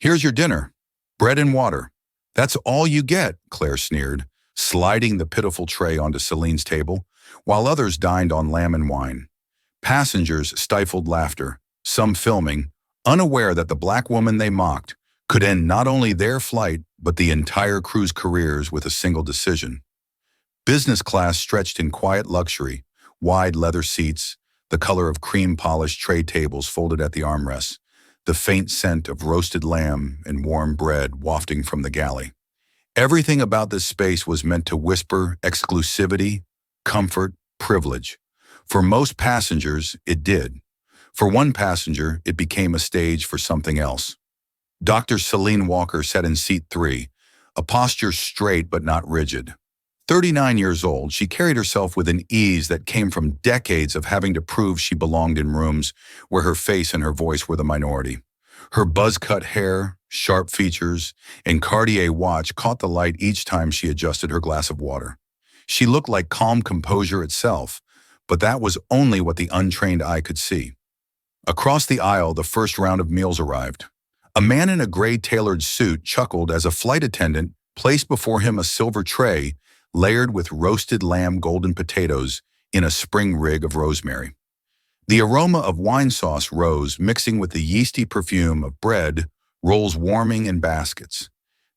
Here's your dinner. Bread and water. That's all you get, Claire sneered, sliding the pitiful tray onto Celine's table, while others dined on lamb and wine. Passengers stifled laughter, some filming, unaware that the black woman they mocked could end not only their flight but the entire crew's careers with a single decision. Business class stretched in quiet luxury, wide leather seats, the color of cream-polished tray tables folded at the armrests, the faint scent of roasted lamb and warm bread wafting from the galley. Everything about this space was meant to whisper exclusivity, comfort, privilege. For most passengers, it did. For one passenger, it became a stage for something else. Dr. Celine Walker sat in seat 3, a posture straight but not rigid. 39 years old, she carried herself with an ease that came from decades of having to prove she belonged in rooms where her face and her voice were the minority. Her buzz-cut hair, sharp features, and Cartier watch caught the light each time she adjusted her glass of water. She looked like calm composure itself, but that was only what the untrained eye could see. Across the aisle, the first round of meals arrived. A man in a gray tailored suit chuckled as a flight attendant placed before him a silver tray layered with roasted lamb golden potatoes in a spring rig of rosemary. The aroma of wine sauce rose, mixing with the yeasty perfume of bread, rolls warming in baskets.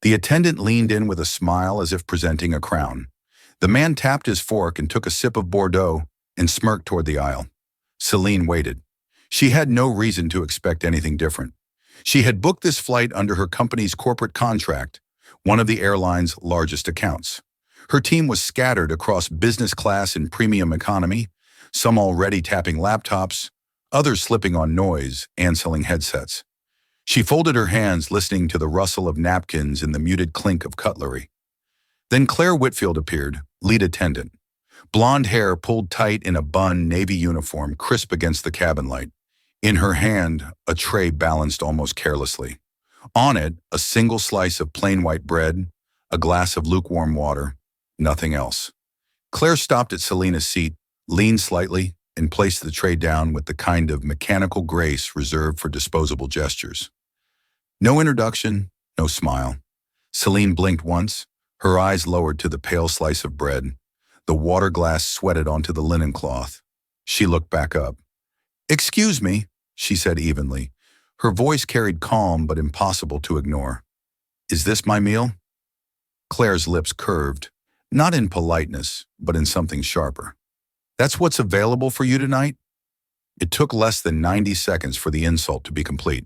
The attendant leaned in with a smile as if presenting a crown. The man tapped his fork and took a sip of Bordeaux and smirked toward the aisle. Celine waited. She had no reason to expect anything different. She had booked this flight under her company's corporate contract, one of the airline's largest accounts. Her team was scattered across business class and premium economy, some already tapping laptops, others slipping on noise, answering headsets. She folded her hands, listening to the rustle of napkins and the muted clink of cutlery. Then Claire Whitfield appeared, lead attendant. Blonde hair pulled tight in a bun navy uniform, crisp against the cabin light. In her hand, a tray balanced almost carelessly. On it, a single slice of plain white bread, a glass of lukewarm water, nothing else. Claire stopped at Selena's seat, leaned slightly, and placed the tray down with the kind of mechanical grace reserved for disposable gestures. No introduction, no smile. Celine blinked once, her eyes lowered to the pale slice of bread. The water glass sweated onto the linen cloth. She looked back up. "Excuse me," she said evenly. Her voice carried calm but impossible to ignore. "Is this my meal?" Claire's lips curved, not in politeness, but in something sharper. "That's what's available for you tonight?" It took less than 90 seconds for the insult to be complete.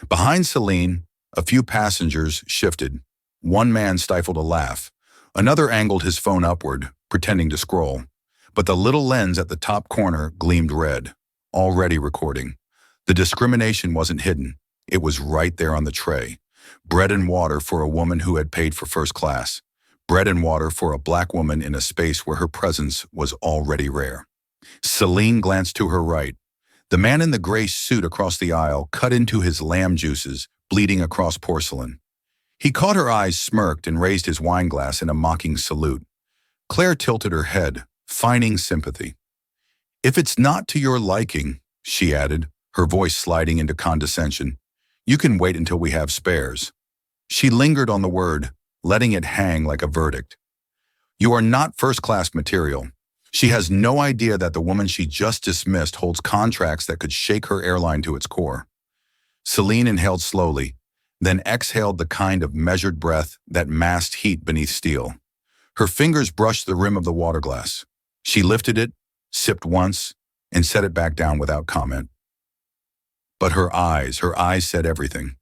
Behind Celine, a few passengers shifted. One man stifled a laugh. Another angled his phone upward, pretending to scroll. But the little lens at the top corner gleamed red, already recording. The discrimination wasn't hidden. It was right there on the tray. Bread and water for a woman who had paid for first class. Bread and water for a black woman in a space where her presence was already rare. Celine glanced to her right. The man in the gray suit across the aisle cut into his lamb juices, bleeding across porcelain. He caught her eyes, smirked, and raised his wineglass in a mocking salute. Claire tilted her head, feigning sympathy. "If it's not to your liking," she added, her voice sliding into condescension, "you can wait until we have spares." She lingered on the word, letting it hang like a verdict. "You are not first-class material." She has no idea that the woman she just dismissed holds contracts that could shake her airline to its core. Celine inhaled slowly, then exhaled the kind of measured breath that masked heat beneath steel. Her fingers brushed the rim of the water glass. She lifted it, sipped once, and set it back down without comment. But her eyes said everything.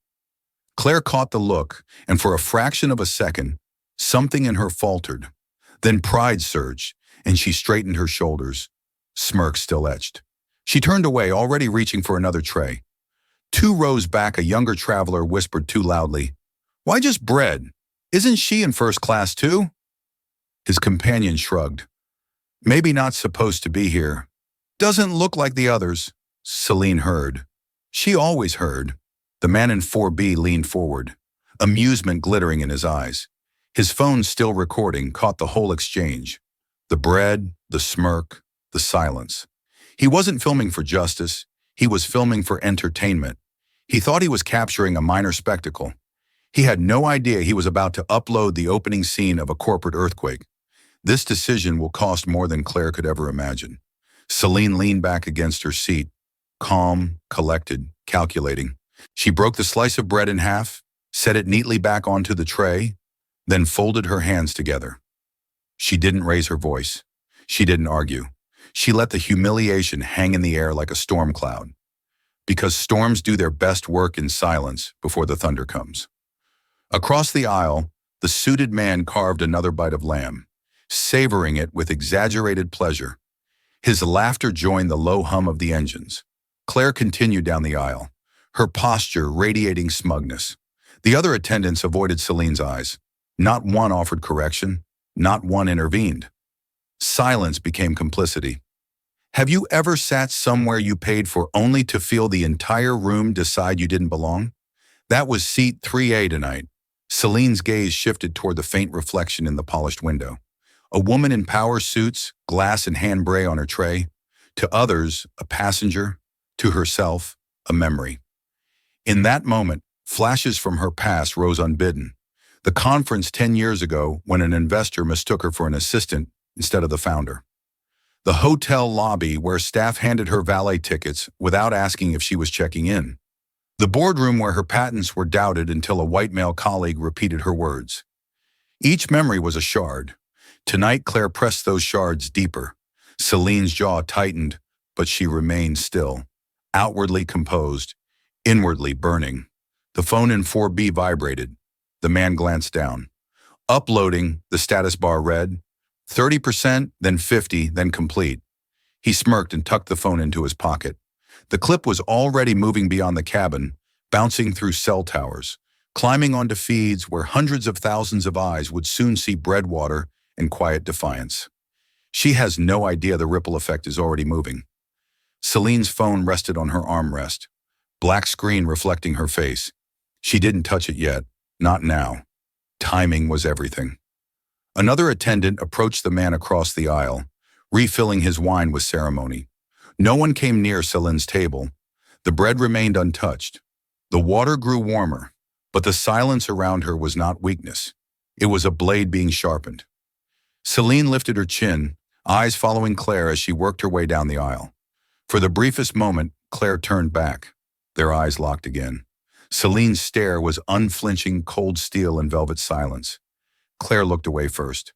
Claire caught the look, and for a fraction of a second, something in her faltered. Then pride surged, and she straightened her shoulders, smirk still etched. She turned away, already reaching for another tray. 2 rows back, a younger traveler whispered too loudly, "Why just bread? Isn't she in first class too?" His companion shrugged. "Maybe not supposed to be here. Doesn't look like the others." Celine heard. She always heard. The man in 4B leaned forward, amusement glittering in his eyes. His phone, still recording, caught the whole exchange. The bread, the smirk, the silence. He wasn't filming for justice. He was filming for entertainment. He thought he was capturing a minor spectacle. He had no idea he was about to upload the opening scene of a corporate earthquake. This decision will cost more than Claire could ever imagine. Celine leaned back against her seat, calm, collected, calculating. She broke the slice of bread in half, set it neatly back onto the tray, then folded her hands together. She didn't raise her voice. She didn't argue. She let the humiliation hang in the air like a storm cloud. Because storms do their best work in silence before the thunder comes. Across the aisle, the suited man carved another bite of lamb, savoring it with exaggerated pleasure. His laughter joined the low hum of the engines. Claire continued down the aisle, her posture radiating smugness. The other attendants avoided Celine's eyes. Not one offered correction, not one intervened. Silence became complicity. Have you ever sat somewhere you paid for only to feel the entire room decide you didn't belong? That was seat 3A tonight. Celine's gaze shifted toward the faint reflection in the polished window. A woman in power suits, glass and hand bray on her tray. To others, a passenger. To herself, a memory. In that moment, flashes from her past rose unbidden. The conference 10 years ago when an investor mistook her for an assistant instead of the founder. The hotel lobby where staff handed her valet tickets without asking if she was checking in. The boardroom where her patents were doubted until a white male colleague repeated her words. Each memory was a shard. Tonight, Claire pressed those shards deeper. Celine's jaw tightened, but she remained still, outwardly composed, inwardly burning. The phone in 4B vibrated. The man glanced down. Uploading, the status bar read, 30%, then 50, then complete. He smirked and tucked the phone into his pocket. The clip was already moving beyond the cabin, bouncing through cell towers, climbing onto feeds where hundreds of thousands of eyes would soon see breadwater and quiet defiance. She has no idea the ripple effect is already moving. Celine's phone rested on her armrest, black screen reflecting her face. She didn't touch it yet, not now. Timing was everything. Another attendant approached the man across the aisle, refilling his wine with ceremony. No one came near Celine's table. The bread remained untouched. The water grew warmer, but the silence around her was not weakness. It was a blade being sharpened. Celine lifted her chin, eyes following Claire as she worked her way down the aisle. For the briefest moment, Claire turned back. Their eyes locked again. Celine's stare was unflinching cold steel and velvet silence. Claire looked away first.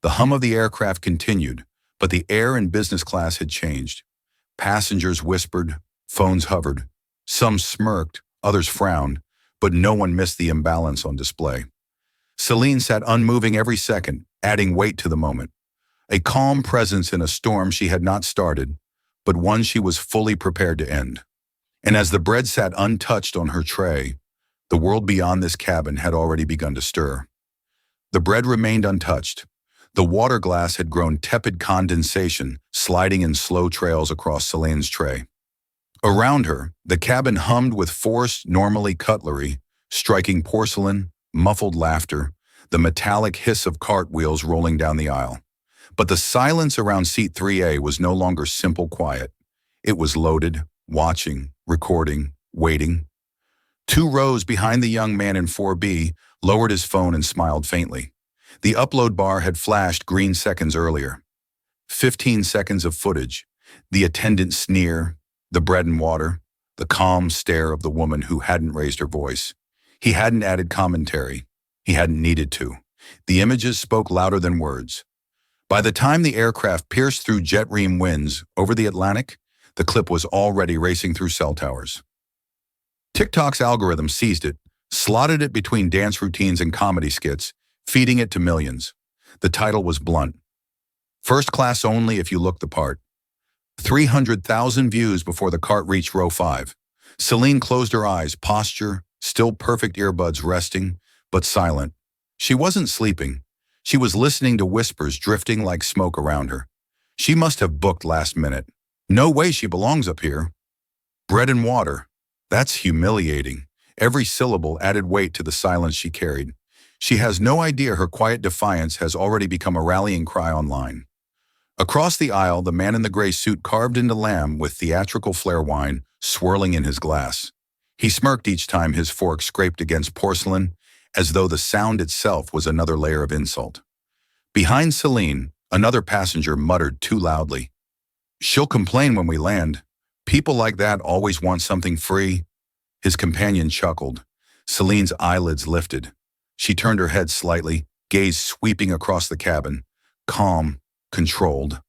The hum of the aircraft continued, but the air in business class had changed. Passengers whispered, phones hovered. Some smirked, others frowned, but no one missed the imbalance on display. Celine sat unmoving every second, adding weight to the moment. A calm presence in a storm she had not started, but one she was fully prepared to end. And as the bread sat untouched on her tray, the world beyond this cabin had already begun to stir. The bread remained untouched. The water glass had grown tepid condensation, sliding in slow trails across Celine's tray. Around her, the cabin hummed with forced, normally cutlery, striking porcelain, muffled laughter, the metallic hiss of cartwheels rolling down the aisle. But the silence around seat 3A was no longer simple quiet. It was loaded, watching, recording, waiting. 2 rows behind the young man in 4B lowered his phone and smiled faintly. The upload bar had flashed green seconds earlier. 15 seconds of footage, the attendant sneer, the bread and water, the calm stare of the woman who hadn't raised her voice. He hadn't added commentary. He hadn't needed to. The images spoke louder than words. By the time the aircraft pierced through jet ream winds over the Atlantic, the clip was already racing through cell towers. TikTok's algorithm seized it, slotted it between dance routines and comedy skits, feeding it to millions. The title was blunt. First class only if you look the part. 300,000 views before the cart reached row 5. Celine closed her eyes, posture, still perfect earbuds resting, but silent. She wasn't sleeping. She was listening to whispers drifting like smoke around her. She must have booked last minute. No way she belongs up here. Bread and water. That's humiliating. Every syllable added weight to the silence she carried. She has no idea her quiet defiance has already become a rallying cry online. Across the aisle, the man in the gray suit carved into lamb with theatrical flair wine swirling in his glass. He smirked each time his fork scraped against porcelain, as though the sound itself was another layer of insult. Behind Celine, another passenger muttered too loudly, "She'll complain when we land. People like that always want something free." His companion chuckled. Celine's eyelids lifted. She turned her head slightly, gaze sweeping across the cabin, calm, controlled.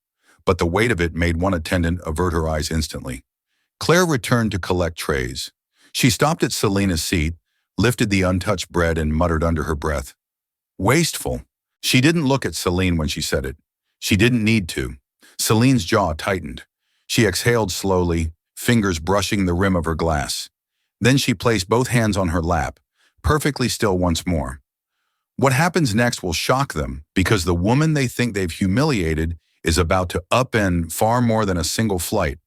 But the weight of it made one attendant avert her eyes instantly. Claire returned to collect trays. She stopped at Selena's seat, lifted the untouched bread and muttered under her breath, "Wasteful." She didn't look at Celine when she said it. She didn't need to. Celine's jaw tightened. She exhaled slowly, fingers brushing the rim of her glass. Then she placed both hands on her lap, perfectly still once more. What happens next will shock them, because the woman they think they've humiliated is about to upend far more than a single flight.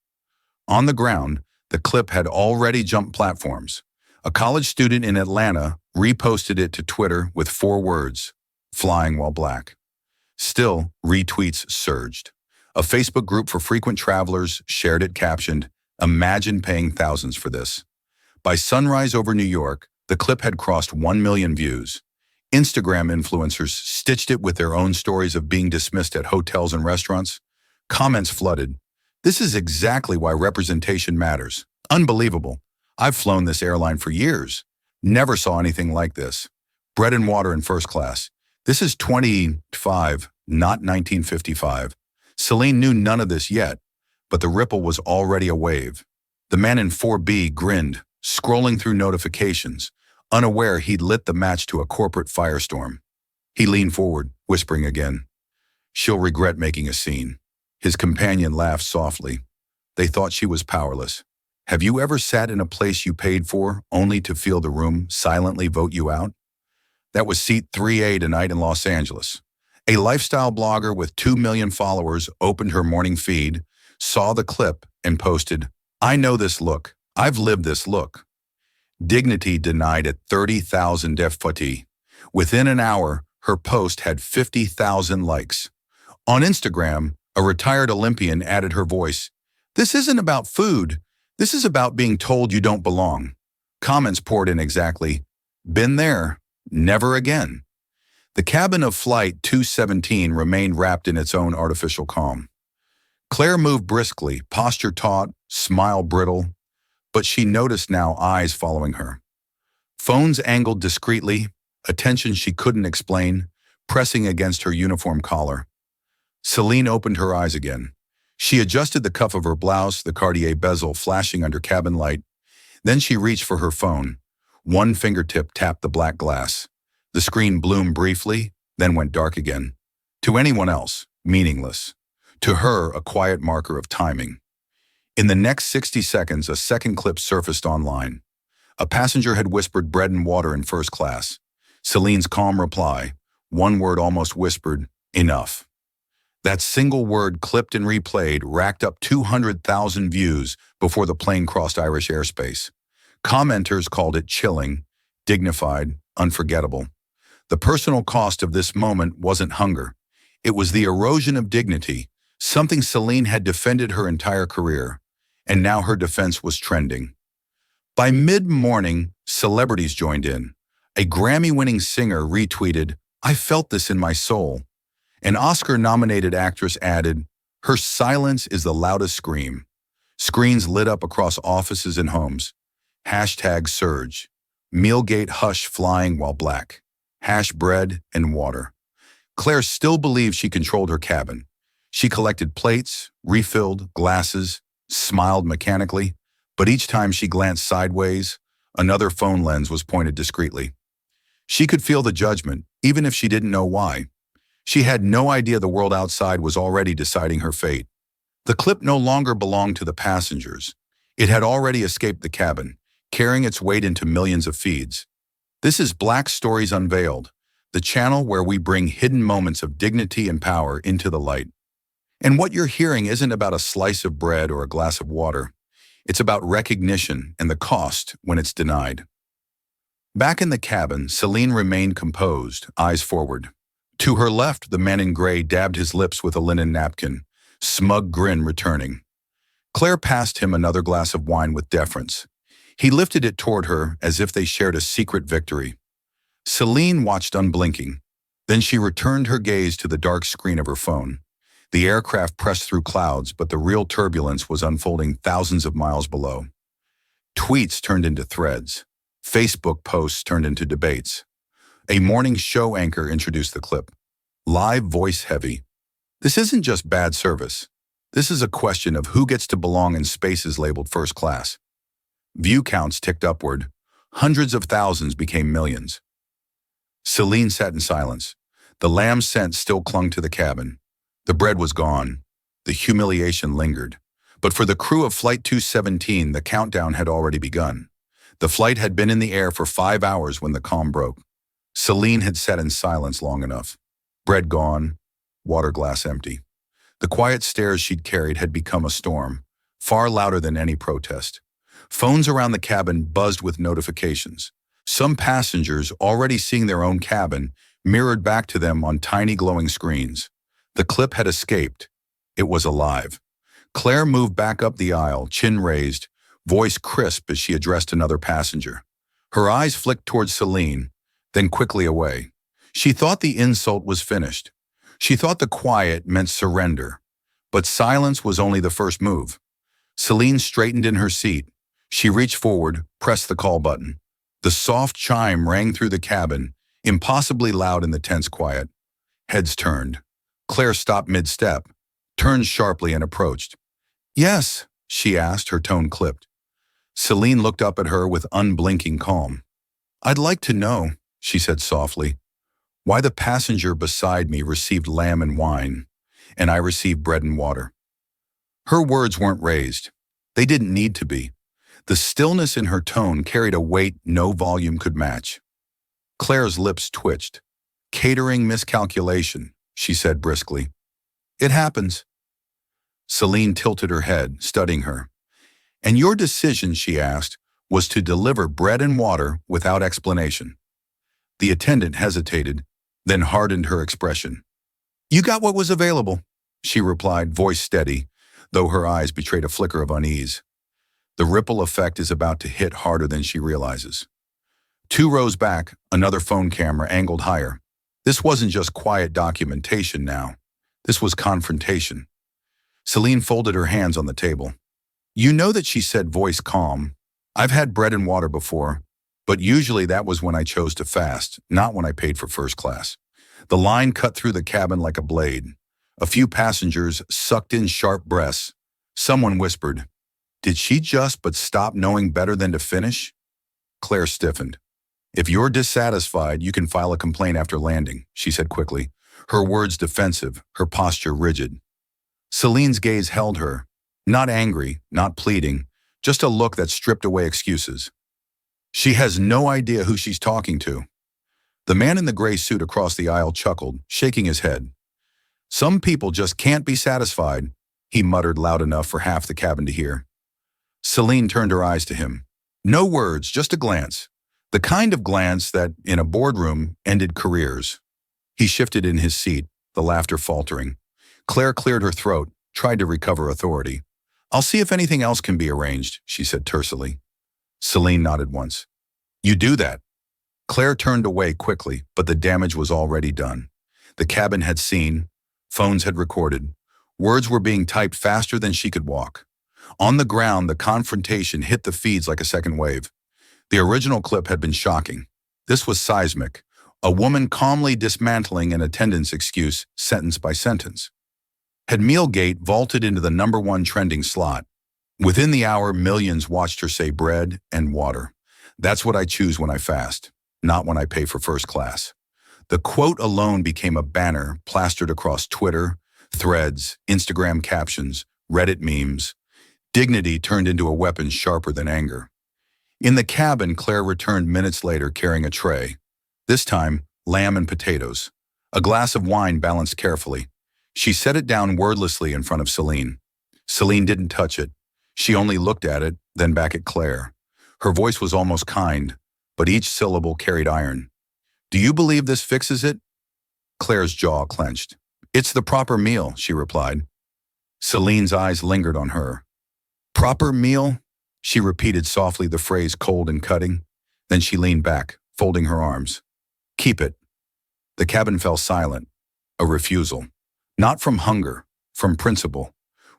On the ground, the clip had already jumped platforms. A college student in Atlanta reposted it to Twitter with 4 words, "Flying while black." Still, retweets surged. A Facebook group for frequent travelers shared it captioned, "Imagine paying thousands for this." By sunrise over New York, the clip had crossed 1 million views. Instagram influencers stitched it with their own stories of being dismissed at hotels and restaurants. Comments flooded. "This is exactly why representation matters. Unbelievable. I've flown this airline for years. Never saw anything like this. Bread and water in first class. This is 25, not 1955. Celine knew none of this yet, but the ripple was already a wave. The man in 4B grinned, scrolling through notifications, unaware he'd lit the match to a corporate firestorm. He leaned forward, whispering again, "She'll regret making a scene." His companion laughed softly. They thought she was powerless. Have you ever sat in a place you paid for, only to feel the room silently vote you out? That was seat 3A tonight in Los Angeles. A lifestyle blogger with 2 million followers opened her morning feed, saw the clip, and posted, "I know this look. I've lived this look." Dignity denied at 30,000 FPT. Within an hour, her post had 50,000 likes. On Instagram, a retired Olympian added her voice, "This isn't about food. This is about being told you don't belong." Comments poured in exactly, "Been there. Never again." The cabin of Flight 217 remained wrapped in its own artificial calm. Claire moved briskly, posture taut, smile brittle, but she noticed now eyes following her. Phones angled discreetly, attention she couldn't explain, pressing against her uniform collar. Celine opened her eyes again. She adjusted the cuff of her blouse, the Cartier bezel flashing under cabin light. Then she reached for her phone. One fingertip tapped the black glass. The screen bloomed briefly, then went dark again. To anyone else, meaningless. To her, a quiet marker of timing. In the next 60 seconds, a second clip surfaced online. A passenger had whispered bread and water in first class. Celine's calm reply, one word almost whispered, "Enough." That single word clipped and replayed racked up 200,000 views before the plane crossed Irish airspace. Commenters called it chilling, dignified, unforgettable. The personal cost of this moment wasn't hunger. It was the erosion of dignity, something Celine had defended her entire career, and now her defense was trending. By mid-morning, celebrities joined in. A Grammy-winning singer retweeted, "I felt this in my soul." An Oscar-nominated actress added, "Her silence is the loudest scream." Screens lit up across offices and homes. Hashtag surge. Mealgate hush flying while black. Hash bread and water. Claire still believed she controlled her cabin. She collected plates, refilled glasses, smiled mechanically, but each time she glanced sideways, another phone lens was pointed discreetly. She could feel the judgment, even if she didn't know why. She had no idea the world outside was already deciding her fate. The clip no longer belonged to the passengers. It had already escaped the cabin, carrying its weight into millions of feeds. This is Black Stories Unveiled, the channel where we bring hidden moments of dignity and power into the light. And what you're hearing isn't about a slice of bread or a glass of water. It's about recognition and the cost when it's denied. Back in the cabin, Celine remained composed, eyes forward. To her left, the man in gray dabbed his lips with a linen napkin, smug grin returning. Claire passed him another glass of wine with deference. He lifted it toward her as if they shared a secret victory. Celine watched unblinking. Then she returned her gaze to the dark screen of her phone. The aircraft pressed through clouds, but the real turbulence was unfolding thousands of miles below. Tweets turned into threads. Facebook posts turned into debates. A morning show anchor introduced the clip. Live voice heavy. This isn't just bad service. This is a question of who gets to belong in spaces labeled first class. View counts ticked upward. Hundreds of thousands became millions. Celine sat in silence. The lamb scent still clung to the cabin. The bread was gone. The humiliation lingered. But for the crew of Flight 217, the countdown had already begun. The flight had been in the air for 5 hours when the calm broke. Celine had sat in silence long enough. Bread gone, water glass empty. The quiet stares she'd carried had become a storm, far louder than any protest. Phones around the cabin buzzed with notifications. Some passengers, already seeing their own cabin, mirrored back to them on tiny glowing screens. The clip had escaped. It was alive. Claire moved back up the aisle, chin raised, voice crisp as she addressed another passenger. Her eyes flicked towards Celine, then quickly away. She thought the insult was finished. She thought the quiet meant surrender. But silence was only the first move. Celine straightened in her seat. She reached forward, pressed the call button. The soft chime rang through the cabin, impossibly loud in the tense quiet. Heads turned. Claire stopped mid-step, turned sharply and approached. "Yes," she asked, her tone clipped. Celine looked up at her with unblinking calm. "I'd like to know," she said softly, "why the passenger beside me received lamb and wine, and I received bread and water." Her words weren't raised. They didn't need to be. The stillness in her tone carried a weight no volume could match. Claire's lips twitched. "Catering miscalculation," she said briskly. "It happens." Celine tilted her head, studying her. "And your decision," she asked, "was to deliver bread and water without explanation." The attendant hesitated, then hardened her expression. "You got what was available," she replied, voice steady, though her eyes betrayed a flicker of unease. The ripple effect is about to hit harder than she realizes. 2 rows back, another phone camera angled higher. This wasn't just quiet documentation now. This was confrontation. Celine folded her hands on the table. "You know that," she said, voice calm. "I've had bread and water before, but usually that was when I chose to fast, not when I paid for first class." The line cut through the cabin like a blade. A few passengers sucked in sharp breaths. Someone whispered, "Did she just but stop knowing better than to finish?" Claire stiffened. "If you're dissatisfied, you can file a complaint after landing," she said quickly, her words defensive, her posture rigid. Celine's gaze held her, not angry, not pleading, just a look that stripped away excuses. She has no idea who she's talking to. The man in the gray suit across the aisle chuckled, shaking his head. "Some people just can't be satisfied," he muttered loud enough for half the cabin to hear. Celine turned her eyes to him. No words, just a glance. The kind of glance that, in a boardroom, ended careers. He shifted in his seat, the laughter faltering. Claire cleared her throat, tried to recover authority. "I'll see if anything else can be arranged," she said tersely. Celine nodded once. "You do that." Claire turned away quickly, but the damage was already done. The cabin had seen, phones had recorded. Words were being typed faster than she could walk. On the ground, the confrontation hit the feeds like a second wave. The original clip had been shocking. This was seismic. A woman calmly dismantling an attendance excuse, sentence by sentence. Had Mealgate vaulted into the #1 trending slot. Within the hour, millions watched her say bread and water. "That's what I choose when I fast, not when I pay for first class." The quote alone became a banner plastered across Twitter, Threads, Instagram captions, Reddit memes. Dignity turned into a weapon sharper than anger. In the cabin, Claire returned minutes later carrying a tray. This time, lamb and potatoes. A glass of wine balanced carefully. She set it down wordlessly in front of Celine. Celine didn't touch it. She only looked at it, then back at Claire. Her voice was almost kind, but each syllable carried iron. "Do you believe this fixes it?" Claire's jaw clenched. "It's the proper meal," she replied. Celine's eyes lingered on her. "Proper meal?" She repeated softly the phrase cold and cutting. Then she leaned back, folding her arms. Keep it. The cabin fell silent. A refusal. Not from hunger, from principle.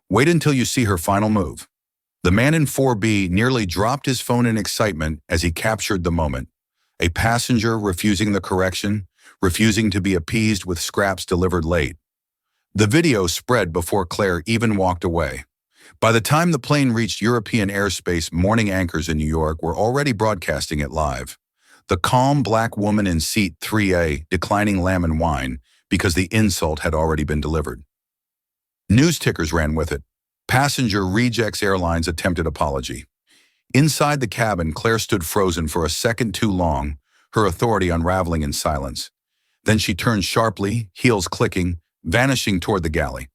Wait until you see her final move. The man in 4B nearly dropped his phone in excitement as he captured the moment. A passenger refusing the correction, refusing to be appeased with scraps delivered late. The video spread before Claire even walked away. By the time the plane reached European airspace, morning anchors in New York were already broadcasting it live. The calm black woman in seat 3A declining lamb and wine because the insult had already been delivered. News tickers ran with it. Passenger rejects airline's attempted apology. Inside the cabin, Claire stood frozen for a second too long, her authority unraveling in silence. Then she turned sharply, heels clicking, vanishing toward the galley.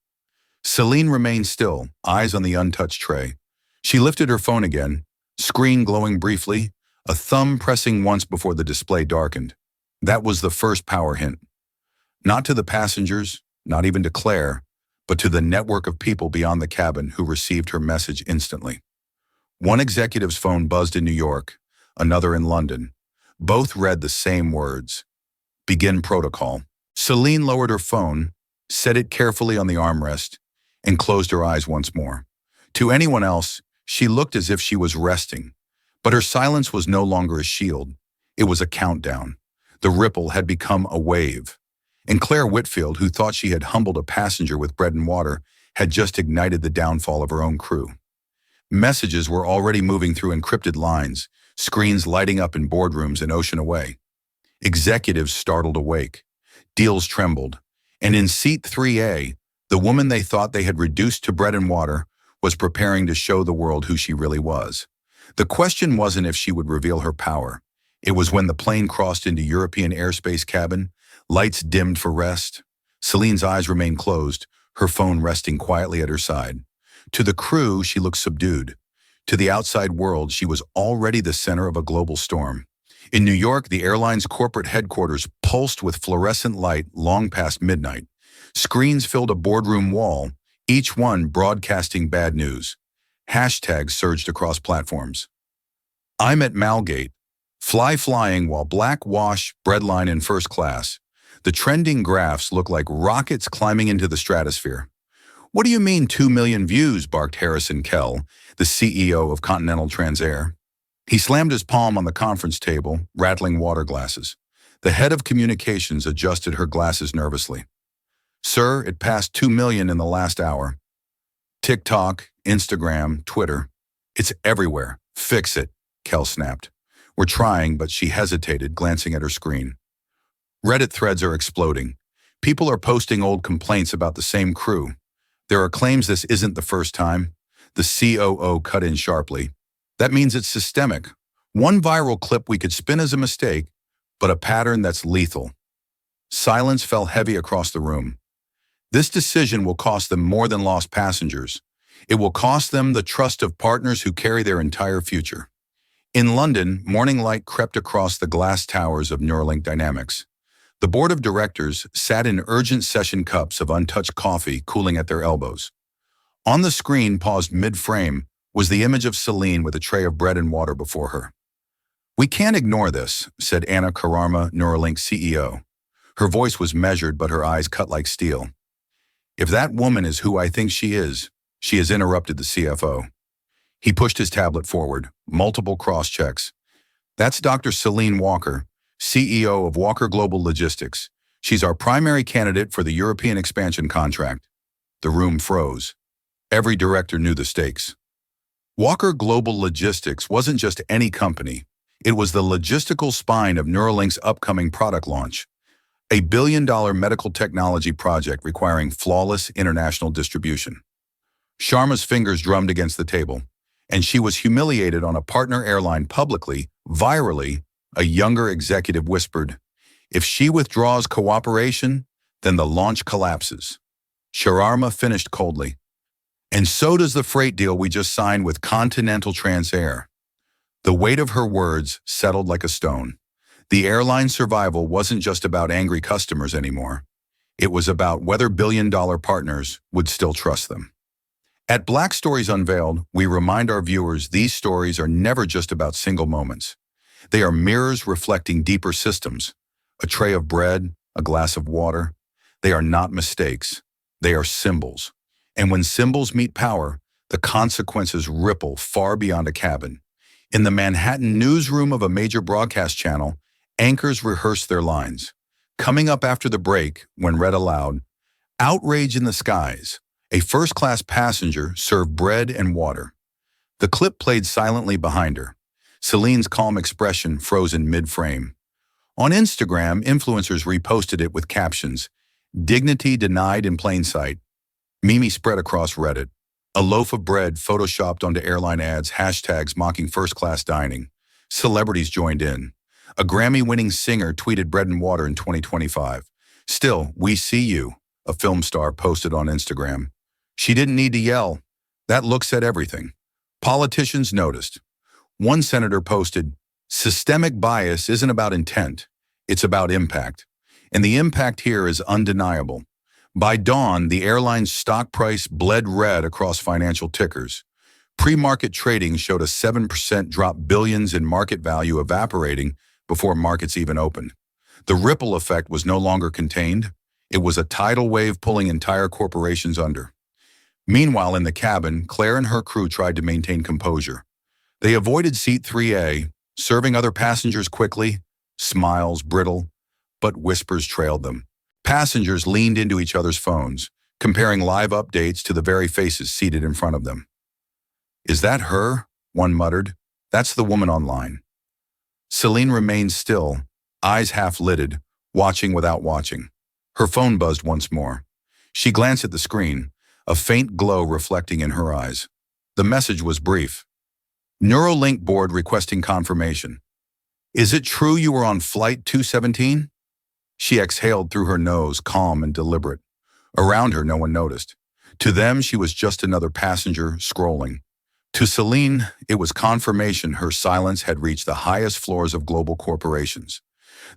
Celine remained still, eyes on the untouched tray. She lifted her phone again, screen glowing briefly, a thumb pressing once before the display darkened. That was the first power hint. Not to the passengers, not even to Claire, but to the network of people beyond the cabin who received her message instantly. One executive's phone buzzed in New York, another in London. Both read the same words. Begin protocol. Celine lowered her phone, set it carefully on the armrest, and closed her eyes once more. To anyone else, she looked as if she was resting, but her silence was no longer a shield. It was a countdown. The ripple had become a wave. And Claire Whitfield, who thought she had humbled a passenger with bread and water, had just ignited the downfall of her own crew. Messages were already moving through encrypted lines, screens lighting up in boardrooms an ocean away. Executives startled awake. Deals trembled. And in seat 3A, the woman they thought they had reduced to bread and water was preparing to show the world who she really was. The question wasn't if she would reveal her power. It was when the plane crossed into European airspace cabin, lights dimmed for rest. Celine's eyes remained closed, her phone resting quietly at her side. To the crew, she looked subdued. To the outside world, she was already the center of a global storm. In New York, the airline's corporate headquarters pulsed with fluorescent light long past midnight. Screens filled a boardroom wall, each one broadcasting bad news. Hashtags surged across platforms. I'm at Malgate. Fly flying while black wash, breadline in first class. The trending graphs look like rockets climbing into the stratosphere. What do you mean 2 million views, barked Harrison Kell, the CEO of Continental Transair. He slammed his palm on the conference table, rattling water glasses. The head of communications adjusted her glasses nervously. Sir, it passed 2 million in the last hour. TikTok, Instagram, Twitter. It's everywhere. Fix it, Kell snapped. We're trying, but she hesitated, glancing at her screen. Reddit threads are exploding. People are posting old complaints about the same crew. There are claims this isn't the first time. The COO cut in sharply. That means it's systemic. One viral clip we could spin as a mistake, but a pattern that's lethal. Silence fell heavy across the room. This decision will cost them more than lost passengers. It will cost them the trust of partners who carry their entire future. In London, morning light crept across the glass towers of Neuralink Dynamics. The board of directors sat in urgent session cups of untouched coffee cooling at their elbows. On the screen, paused mid-frame, was the image of Celine with a tray of bread and water before her. We can't ignore this, said Anna Kararma, Neuralink CEO. Her voice was measured, but her eyes cut like steel. If that woman is who I think she has interrupted the CFO. He pushed his tablet forward, multiple cross-checks. That's Dr. Celine Walker, CEO of Walker Global Logistics. She's our primary candidate for the European expansion contract. The room froze. Every director knew the stakes. Walker Global Logistics wasn't just any company. It was the logistical spine of Neuralink's upcoming product launch, a billion-dollar medical technology project requiring flawless international distribution. Sharma's fingers drummed against the table, and she was humiliated on a partner airline publicly, virally. A younger executive whispered, if she withdraws cooperation, then the launch collapses. Sharma finished coldly. And so does the freight deal we just signed with Continental Transair. The weight of her words settled like a stone. The airline's survival wasn't just about angry customers anymore. It was about whether billion-dollar partners would still trust them. At Black Stories Unveiled, we remind our viewers these stories are never just about single moments. They are mirrors reflecting deeper systems. A tray of bread, a glass of water. They are not mistakes. They are symbols. And when symbols meet power, the consequences ripple far beyond a cabin. In the Manhattan newsroom of a major broadcast channel, anchors rehearse their lines. Coming up after the break, when read aloud, outrage in the skies. A first-class passenger served bread and water. The clip played silently behind her. Celine's calm expression frozen mid-frame. On Instagram, influencers reposted it with captions, "Dignity denied in plain sight." Mimi spread across Reddit. A loaf of bread photoshopped onto airline ads, hashtags mocking first-class dining. Celebrities joined in. A Grammy-winning singer tweeted bread and water in 2025. "Still, we see you," a film star posted on Instagram. She didn't need to yell. That look said everything. Politicians noticed. One senator posted, "Systemic bias isn't about intent, it's about impact. And the impact here is undeniable." By dawn, the airline's stock price bled red across financial tickers. Pre-market trading showed a 7% drop, billions in market value evaporating before markets even opened. The ripple effect was no longer contained. It was a tidal wave pulling entire corporations under. Meanwhile, in the cabin, Claire and her crew tried to maintain composure. They avoided seat 3A, serving other passengers quickly, smiles brittle, but whispers trailed them. Passengers leaned into each other's phones, comparing live updates to the very faces seated in front of them. "Is that her?" one muttered. "That's the woman online." Celine remained still, eyes half-lidded, watching without watching. Her phone buzzed once more. She glanced at the screen, a faint glow reflecting in her eyes. The message was brief. Neuralink board requesting confirmation. "Is it true you were on flight 217? She exhaled through her nose, calm and deliberate. Around her, no one noticed. To them, she was just another passenger scrolling. To Celine, it was confirmation her silence had reached the highest floors of global corporations.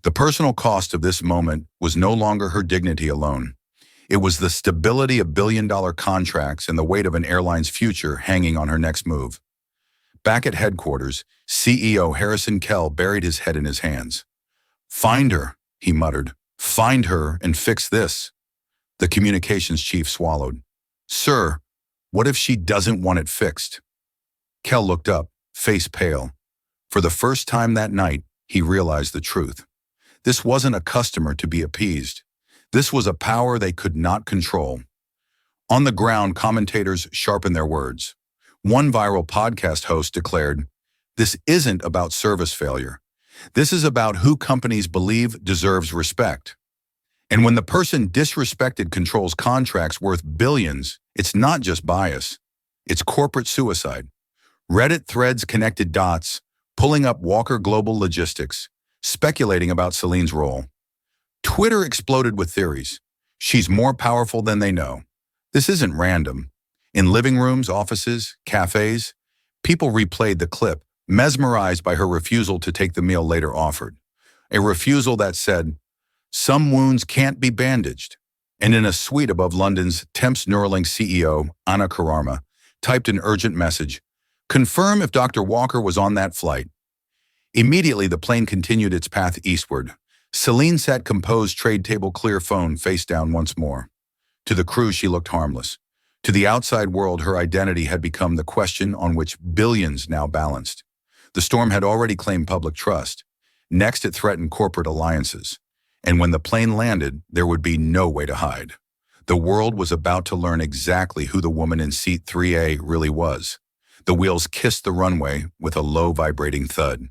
The personal cost of this moment was no longer her dignity alone. It was the stability of billion-dollar contracts and the weight of an airline's future hanging on her next move. Back at headquarters, CEO Harrison Kell buried his head in his hands. "Find her," he muttered. "Find her and fix this." The communications chief swallowed. "Sir, what if she doesn't want it fixed?" Kell looked up, face pale. For the first time that night, he realized the truth. This wasn't a customer to be appeased. This was a power they could not control. On the ground, commentators sharpened their words. One viral podcast host declared, "This isn't about service failure. This is about who companies believe deserves respect. And when the person disrespected controls contracts worth billions, it's not just bias. It's corporate suicide." Reddit threads connected dots, pulling up Walker Global Logistics, speculating about Celine's role. Twitter exploded with theories. She's more powerful than they know. This isn't random. In living rooms, offices, cafes, people replayed the clip, mesmerized by her refusal to take the meal later offered. A refusal that said, "Some wounds can't be bandaged." And in a suite above London's Temps Neuralink CEO, Anna Karama, typed an urgent message, "Confirm if Dr. Walker was on that flight." Immediately, the plane continued its path eastward. Celine sat composed, trade table clear, phone face down once more. To the crew, she looked harmless. To the outside world, her identity had become the question on which billions now balanced. The storm had already claimed public trust. Next, it threatened corporate alliances. And when the plane landed, there would be no way to hide. The world was about to learn exactly who the woman in seat 3A really was. The wheels kissed the runway with a low, vibrating thud.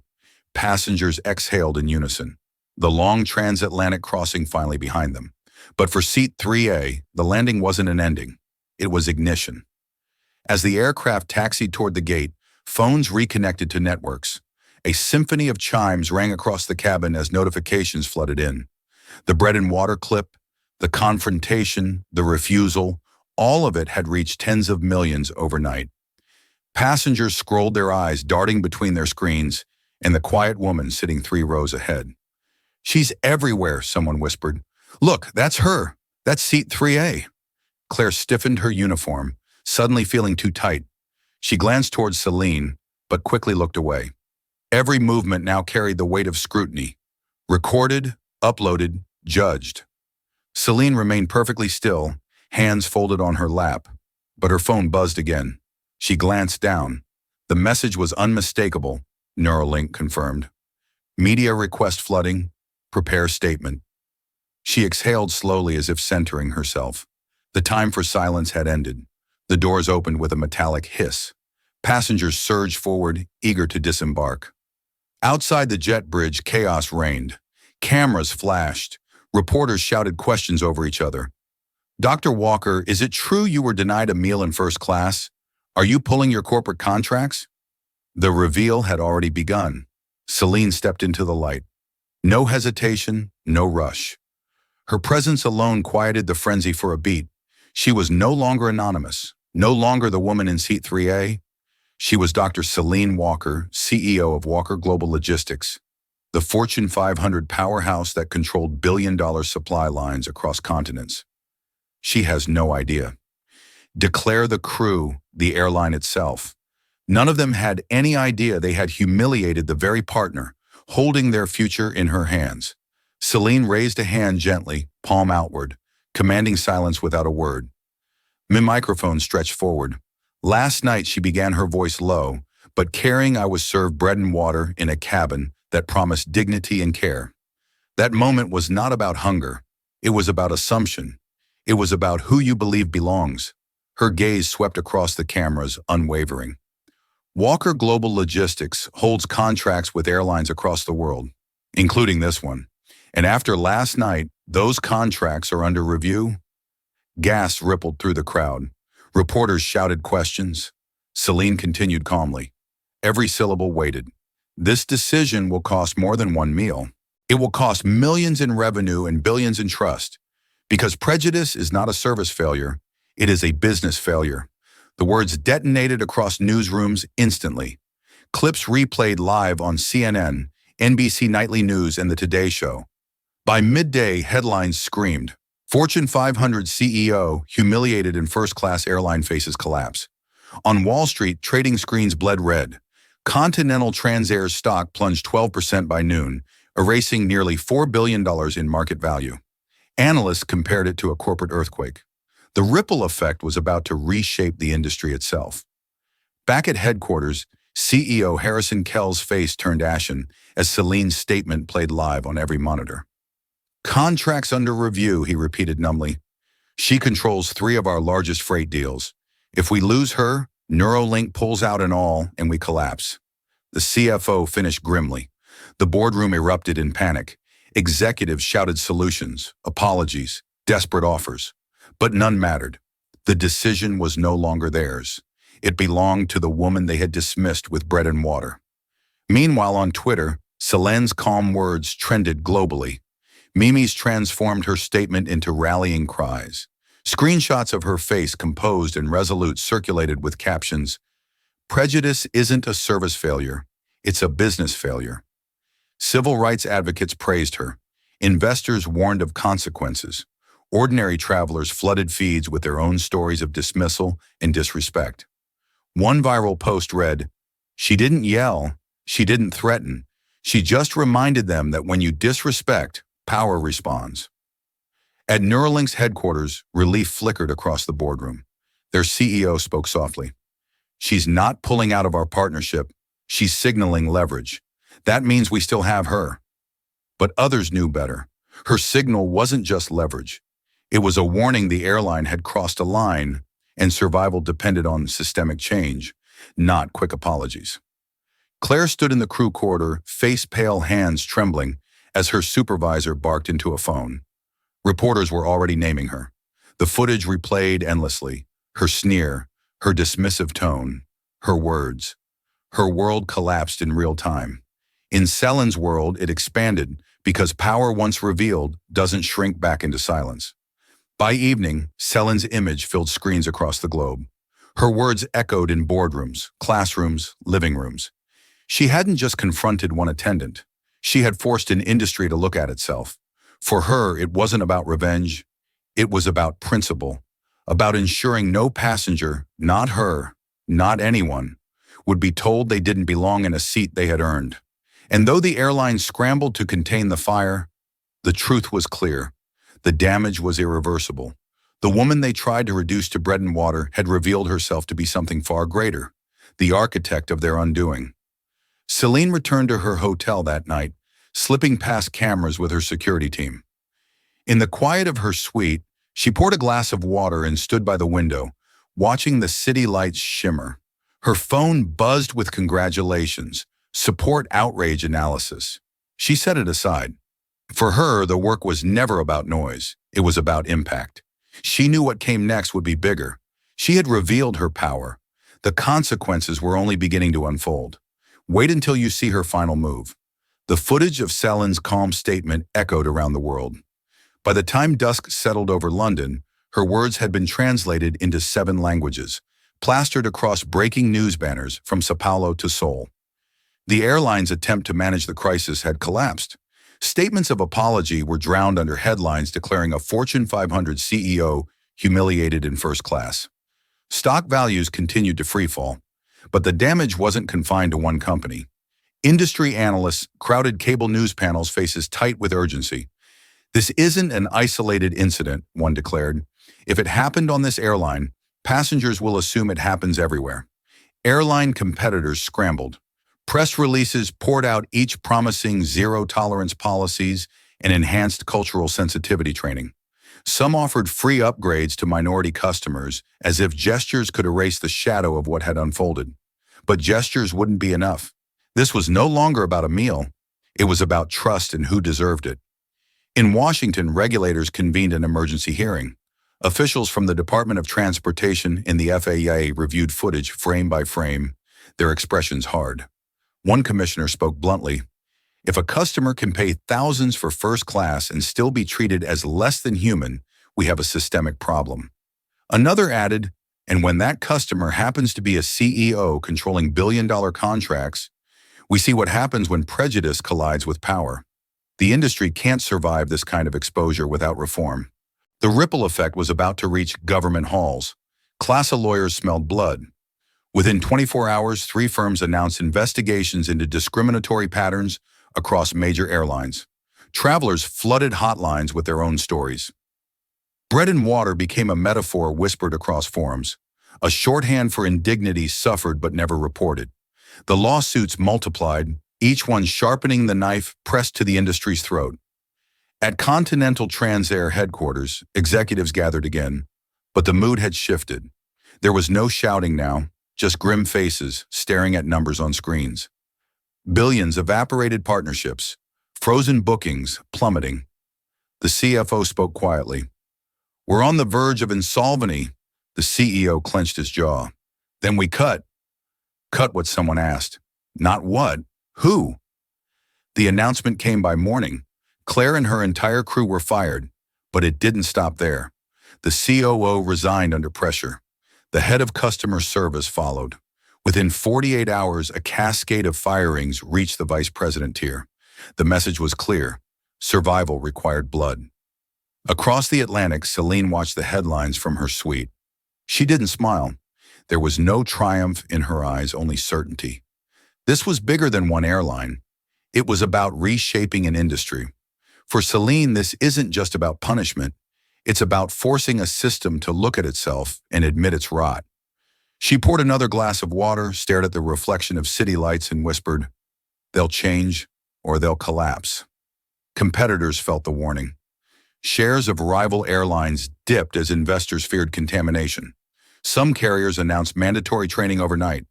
Passengers exhaled in unison. The long transatlantic crossing finally behind them. But for seat 3A, the landing wasn't an ending. It was ignition. As the aircraft taxied toward the gate, phones reconnected to networks. A symphony of chimes rang across the cabin as notifications flooded in. The bread and water clip, the confrontation, the refusal, all of it had reached tens of millions overnight. Passengers scrolled their eyes, darting between their screens, and the quiet woman sitting 3 rows ahead. "She's everywhere," someone whispered. "Look, that's her. That's seat 3A." Claire stiffened her uniform, suddenly feeling too tight. She glanced towards Celine, but quickly looked away. Every movement now carried the weight of scrutiny. Recorded, uploaded, judged. Celine remained perfectly still, hands folded on her lap, but her phone buzzed again. She glanced down. The message was unmistakable, Neuralink confirmed. Media request flooding. Prepare statement. She exhaled slowly as if centering herself. The time for silence had ended. The doors opened with a metallic hiss. Passengers surged forward, eager to disembark. Outside the jet bridge, chaos reigned. Cameras flashed. Reporters shouted questions over each other. Dr. Walker, is it true you were denied a meal in first class? Are you pulling your corporate contracts? The reveal had already begun. Celine stepped into the light. No hesitation, no rush. Her presence alone quieted the frenzy for a beat. She was no longer anonymous, no longer the woman in seat 3A. She was Dr. Celine Walker, CEO of Walker Global Logistics, the Fortune 500 powerhouse that controlled billion-dollar supply lines across continents. She has no idea. Declare the crew, the airline itself. None of them had any idea they had humiliated the very partner, holding their future in her hands. Celine raised a hand gently, palm outward, commanding silence without a word. My microphone stretched forward. Last night she began, her voice low, but caring. I was served bread and water in a cabin that promised dignity and care. That moment was not about hunger. It was about assumption. It was about who you believe belongs. Her gaze swept across the cameras, unwavering. Walker Global Logistics holds contracts with airlines across the world, including this one. And after last night, those contracts are under review. Gasps rippled through the crowd. Reporters shouted questions. Celine continued calmly. Every syllable weighted. This decision will cost more than one meal. It will cost millions in revenue and billions in trust. Because prejudice is not a service failure, it is a business failure. The words detonated across newsrooms instantly. Clips replayed live on CNN, NBC Nightly News, and The Today Show. By midday, headlines screamed, Fortune 500 CEO humiliated in first-class airline faces collapse. On Wall Street, trading screens bled red. Continental Transair's stock plunged 12% by noon, erasing nearly $4 billion in market value. Analysts compared it to a corporate earthquake. The ripple effect was about to reshape the industry itself. Back at headquarters, CEO Harrison Kell's face turned ashen as Celine's statement played live on every monitor. Contracts under review, he repeated numbly. She controls 3 of our largest freight deals. If we lose her, Neuralink pulls out in all and we collapse. The CFO finished grimly. The boardroom erupted in panic. Executives shouted solutions, apologies, desperate offers. But none mattered. The decision was no longer theirs. It belonged to the woman they had dismissed with bread and water. Meanwhile, on Twitter, Celine's calm words trended globally. Mimi's transformed her statement into rallying cries. Screenshots of her face, composed and resolute, circulated with captions, "Prejudice isn't a service failure, it's a business failure." Civil rights advocates praised her. Investors warned of consequences. Ordinary travelers flooded feeds with their own stories of dismissal and disrespect. One viral post read, "She didn't yell, she didn't threaten. She just reminded them that when you disrespect, power responds." At Neuralink's headquarters, relief flickered across the boardroom. Their CEO spoke softly. "She's not pulling out of our partnership. She's signaling leverage. That means we still have her." But others knew better. Her signal wasn't just leverage. It was a warning the airline had crossed a line, and survival depended on systemic change, not quick apologies. Claire stood in the crew corridor, face pale, hands trembling, as her supervisor barked into a phone. Reporters were already naming her. The footage replayed endlessly. Her sneer, her dismissive tone, her words. Her world collapsed in real time. In Celine's world, it expanded because power once revealed doesn't shrink back into silence. By evening, Celine's image filled screens across the globe. Her words echoed in boardrooms, classrooms, living rooms. She hadn't just confronted one attendant. She had forced an industry to look at itself. For her, it wasn't about revenge. It was about principle. about ensuring no passenger, not her, not anyone, would be told they didn't belong in a seat they had earned. And though the airline scrambled to contain the fire, the truth was clear. The damage was irreversible. The woman they tried to reduce to bread and water had revealed herself to be something far greater, the architect of their undoing. Celine returned to her hotel that night, slipping past cameras with her security team. In the quiet of her suite, she poured a glass of water and stood by the window, watching the city lights shimmer. Her phone buzzed with congratulations, support, outrage analysis. She set it aside. For her, the work was never about noise. It was about impact. She knew what came next would be bigger. She had revealed her power. The consequences were only beginning to unfold. Wait until you see her final move. The footage of Celine's calm statement echoed around the world. By the time dusk settled over London, her words had been translated into 7 languages, plastered across breaking news banners from Sao Paulo to Seoul. The airline's attempt to manage the crisis had collapsed. Statements of apology were drowned under headlines declaring a Fortune 500 CEO humiliated in first class. Stock values continued to freefall, but the damage wasn't confined to one company. Industry analysts crowded cable news panels, faces tight with urgency. This isn't an isolated incident, one declared. If it happened on this airline, passengers will assume it happens everywhere. Airline competitors scrambled. Press releases poured out, each promising zero-tolerance policies and enhanced cultural sensitivity training. Some offered free upgrades to minority customers, as if gestures could erase the shadow of what had unfolded. But gestures wouldn't be enough. This was no longer about a meal. It was about trust and who deserved it. In Washington, regulators convened an emergency hearing. Officials from the Department of Transportation and the FAA reviewed footage frame by frame, their expressions hard. One commissioner spoke bluntly. If a customer can pay thousands for first class and still be treated as less than human, we have a systemic problem. Another added, and when that customer happens to be a CEO controlling billion-dollar contracts, we see what happens when prejudice collides with power. The industry can't survive this kind of exposure without reform. The ripple effect was about to reach government halls. Class of lawyers smelled blood. Within 24 hours, 3 firms announced investigations into discriminatory patterns across major airlines. Travelers flooded hotlines with their own stories. Bread and water became a metaphor whispered across forums, a shorthand for indignity suffered but never reported. The lawsuits multiplied, each one sharpening the knife pressed to the industry's throat. At Continental Transair headquarters, executives gathered again, but the mood had shifted. There was no shouting now, just grim faces staring at numbers on screens. Billions evaporated, partnerships, frozen bookings plummeting. The CFO spoke quietly. "We're on the verge of insolvency." The CEO clenched his jaw. "Then we cut." Cut what someone asked. Not what. Who? The announcement came by morning. Claire and her entire crew were fired, but it didn't stop there. The COO resigned under pressure. The head of customer service followed. Within 48 hours, a cascade of firings reached the vice president tier. The message was clear. Survival required blood. Across the Atlantic, Celine watched the headlines from her suite. She didn't smile. There was no triumph in her eyes, only certainty. This was bigger than one airline. It was about reshaping an industry. For Celine, this isn't just about punishment. It's about forcing a system to look at itself and admit its rot. She poured another glass of water, stared at the reflection of city lights, and whispered, "They'll change or they'll collapse." Competitors felt the warning. Shares of rival airlines dipped as investors feared contamination. Some carriers announced mandatory training overnight.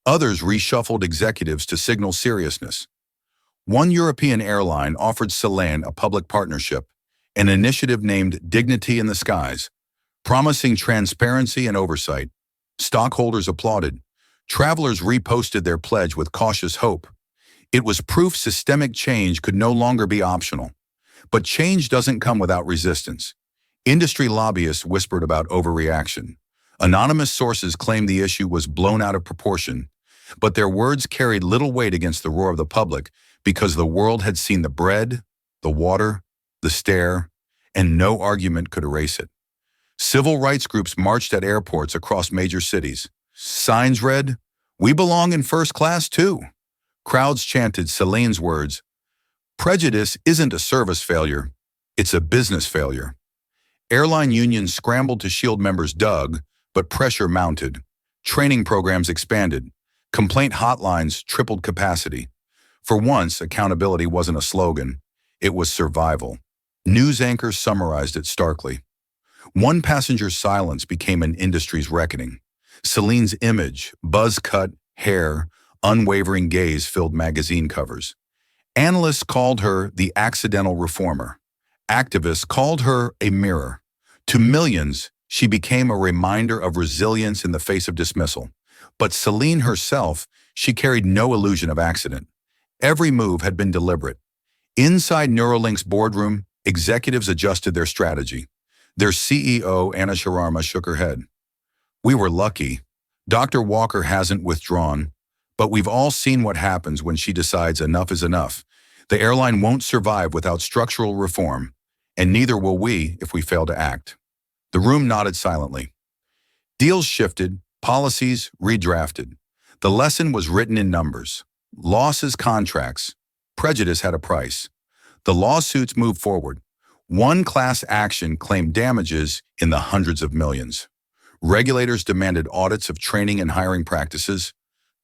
Others reshuffled executives to signal seriousness. One European airline offered Celine a public partnership, an initiative named Dignity in the Skies, promising transparency and oversight. Stockholders applauded. Travelers reposted their pledge with cautious hope. It was proof systemic change could no longer be optional. But change doesn't come without resistance. Industry lobbyists whispered about overreaction. Anonymous sources claimed the issue was blown out of proportion, but their words carried little weight against the roar of the public because the world had seen the bread, the water, the stare, and no argument could erase it. Civil rights groups marched at airports across major cities. Signs read, "We belong in first class too." Crowds chanted Celine's words, "Prejudice isn't a service failure, it's a business failure." Airline unions scrambled to shield members dug, but pressure mounted. Training programs expanded. Complaint hotlines tripled capacity. For once, accountability wasn't a slogan, it was survival. News anchors summarized it starkly. One passenger's silence became an industry's reckoning. Celine's image, buzz-cut hair, unwavering gaze filled magazine covers. Analysts called her the accidental reformer. Activists called her a mirror. To millions, she became a reminder of resilience in the face of dismissal. But Celine herself, she carried no illusion of accident. Every move had been deliberate. Inside Neuralink's boardroom, executives adjusted their strategy. Their CEO, Anna Sharma, shook her head. "We were lucky. Dr. Walker hasn't withdrawn, but we've all seen what happens when she decides enough is enough. The airline won't survive without structural reform, and neither will we if we fail to act." The room nodded silently. Deals shifted, policies redrafted. The lesson was written in numbers. Losses, contracts. Prejudice had a price. The lawsuits moved forward. One class action claimed damages in the hundreds of millions. Regulators demanded audits of training and hiring practices.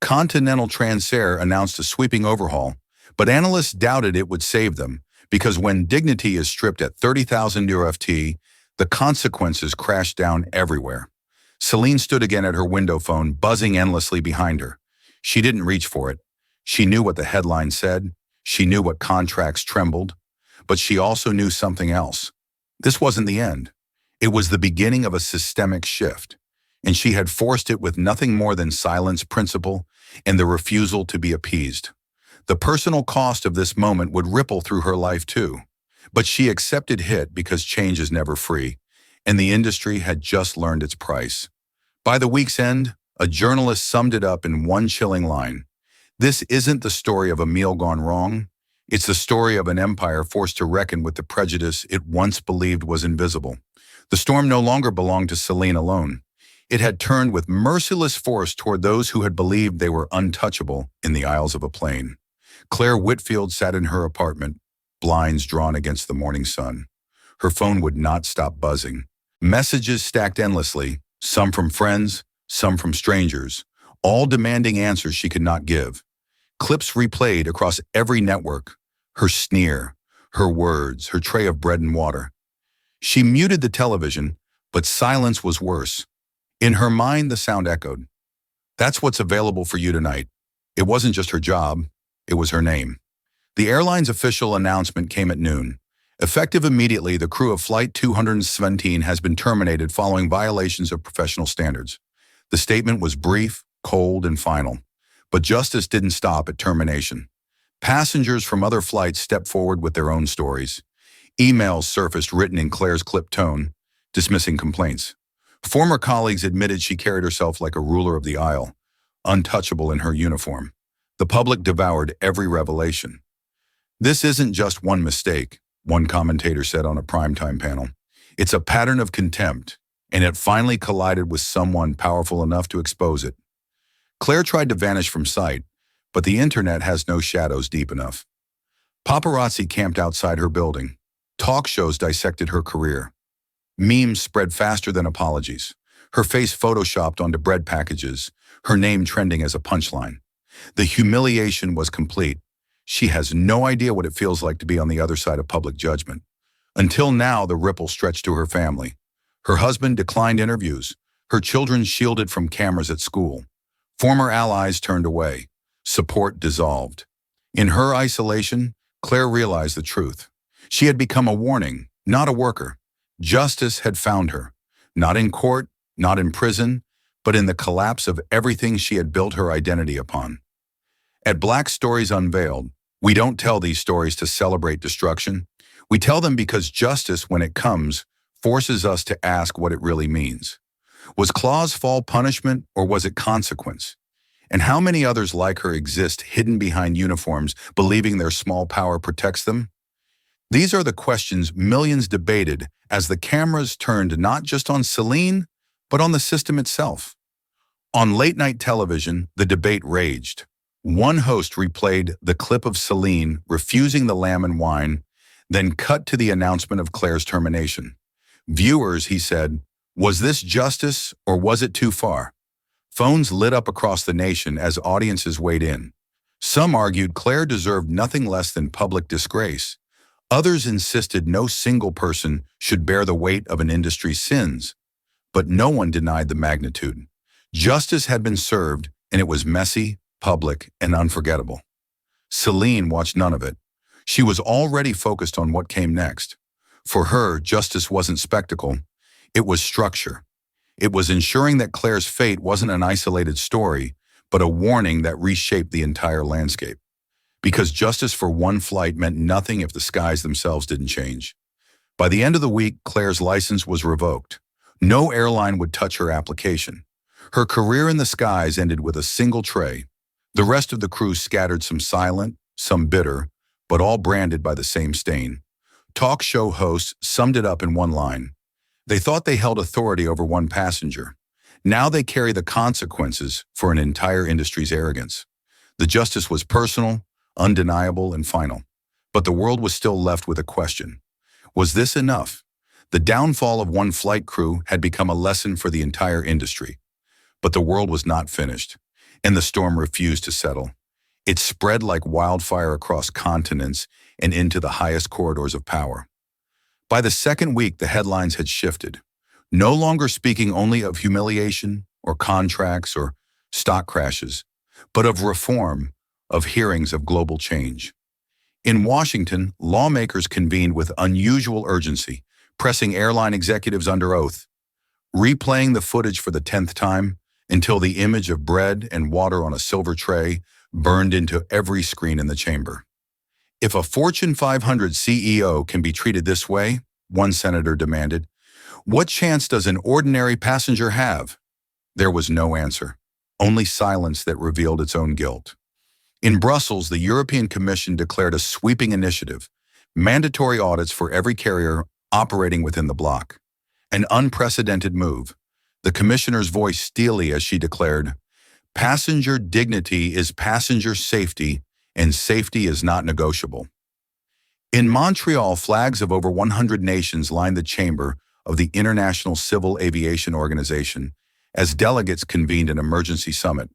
Continental Transair announced a sweeping overhaul, but analysts doubted it would save them because when dignity is stripped at 30,000 UFT, the consequences crash down everywhere. Celine stood again at her window phone, buzzing endlessly behind her. She didn't reach for it. She knew what the headline said. She knew what contracts trembled. But she also knew something else. This wasn't the end. It was the beginning of a systemic shift, and she had forced it with nothing more than silence, principle, and the refusal to be appeased. The personal cost of this moment would ripple through her life too. But she accepted it because change is never free, and the industry had just learned its price. By the week's end, a journalist summed it up in one chilling line. "This isn't the story of a meal gone wrong. It's the story of an empire forced to reckon with the prejudice it once believed was invisible." The storm no longer belonged to Celine alone. It had turned with merciless force toward those who had believed they were untouchable in the aisles of a plane. Claire Whitfield sat in her apartment, blinds drawn against the morning sun. Her phone would not stop buzzing. Messages stacked endlessly, some from friends, some from strangers, all demanding answers she could not give. Clips replayed across every network, her sneer, her words, her tray of bread and water. She muted the television, but silence was worse. In her mind, the sound echoed. "That's what's available for you tonight." It wasn't just her job, it was her name. The airline's official announcement came at noon. Effective immediately, the crew of Flight 217 has been terminated following violations of professional standards. The statement was brief, cold, and final. But justice didn't stop at termination. Passengers from other flights stepped forward with their own stories. Emails surfaced written in Claire's clipped tone, dismissing complaints. Former colleagues admitted she carried herself like a ruler of the aisle, untouchable in her uniform. The public devoured every revelation. "This isn't just one mistake," one commentator said on a primetime panel. "It's a pattern of contempt, and it finally collided with someone powerful enough to expose it." Claire tried to vanish from sight, but the internet has no shadows deep enough. Paparazzi camped outside her building. Talk shows dissected her career. Memes spread faster than apologies. Her face photoshopped onto bread packages, her name trending as a punchline. The humiliation was complete. She has no idea what it feels like to be on the other side of public judgment. Until now, the ripple stretched to her family. Her husband declined interviews. Her children shielded from cameras at school. Former allies turned away. Support dissolved. In her isolation, Claire realized the truth. She had become a warning, not a worker. Justice had found her, not in court, not in prison, but in the collapse of everything she had built her identity upon. At Black Stories Unveiled, we don't tell these stories to celebrate destruction. We tell them because justice, when it comes, forces us to ask what it really means. Was Claw's fall punishment, or was it consequence? And how many others like her exist hidden behind uniforms, believing their small power protects them? These are the questions millions debated as the cameras turned not just on Celine, but on the system itself. On late-night television, the debate raged. One host replayed the clip of Celine refusing the lamb and wine, then cut to the announcement of Claire's termination. Viewers, he said, was this justice or was it too far? Phones lit up across the nation as audiences weighed in. Some argued Claire deserved nothing less than public disgrace. Others insisted no single person should bear the weight of an industry's sins. But no one denied the magnitude. Justice had been served, and it was messy, public, and unforgettable. Celine watched none of it. She was already focused on what came next. For her, justice wasn't spectacle. It was structure. It was ensuring that Claire's fate wasn't an isolated story, but a warning that reshaped the entire landscape. Because justice for one flight meant nothing if the skies themselves didn't change. By the end of the week, Claire's license was revoked. No airline would touch her application. Her career in the skies ended with a single tray. The rest of the crew scattered, some silent, some bitter, but all branded by the same stain. Talk show hosts summed it up in one line. They thought they held authority over one passenger. Now they carry the consequences for an entire industry's arrogance. The justice was personal, undeniable, and final. But the world was still left with a question. Was this enough? The downfall of one flight crew had become a lesson for the entire industry. But the world was not finished, and the storm refused to settle. It spread like wildfire across continents and into the highest corridors of power. By the second week, the headlines had shifted, no longer speaking only of humiliation or contracts or stock crashes, but of reform, of hearings of global change. In Washington, lawmakers convened with unusual urgency, pressing airline executives under oath, replaying the footage for the 10th time until the image of bread and water on a silver tray burned into every screen in the chamber. If a Fortune 500 CEO can be treated this way, one senator demanded, what chance does an ordinary passenger have? There was no answer, only silence that revealed its own guilt. In Brussels, the European Commission declared a sweeping initiative, mandatory audits for every carrier operating within the bloc. An unprecedented move. The commissioner's voice steely as she declared, passenger dignity is passenger safety, and safety is not negotiable. In Montreal, flags of over 100 nations lined the chamber of the International Civil Aviation Organization as delegates convened an emergency summit.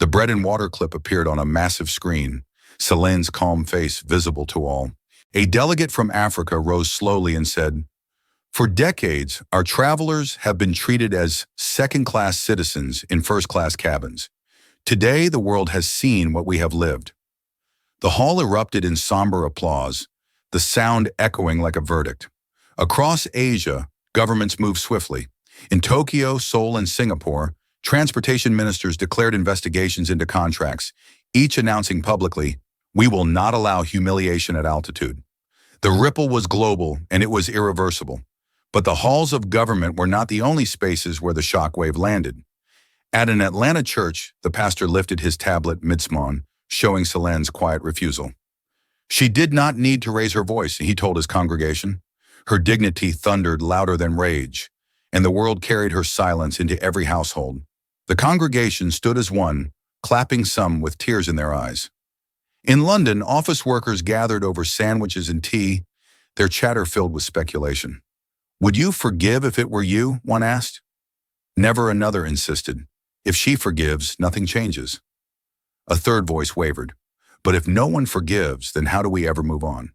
The bread and water clip appeared on a massive screen, Celine's calm face visible to all. A delegate from Africa rose slowly and said, for decades, our travelers have been treated as second-class citizens in first-class cabins. Today, the world has seen what we have lived. The hall erupted in somber applause, the sound echoing like a verdict. Across Asia, governments moved swiftly. In Tokyo, Seoul, and Singapore, transportation ministers declared investigations into contracts, each announcing publicly, we will not allow humiliation at altitude. The ripple was global, and it was irreversible. But the halls of government were not the only spaces where the shockwave landed. At an Atlanta church, the pastor lifted his tablet mitzvah, showing Celine's quiet refusal. She did not need to raise her voice, he told his congregation. Her dignity thundered louder than rage, and the world carried her silence into every household. The congregation stood as one, clapping, some with tears in their eyes. In London, office workers gathered over sandwiches and tea, their chatter filled with speculation. Would you forgive if it were you? One asked. Never, another insisted. If she forgives, nothing changes. A third voice wavered. But if no one forgives, then how do we ever move on?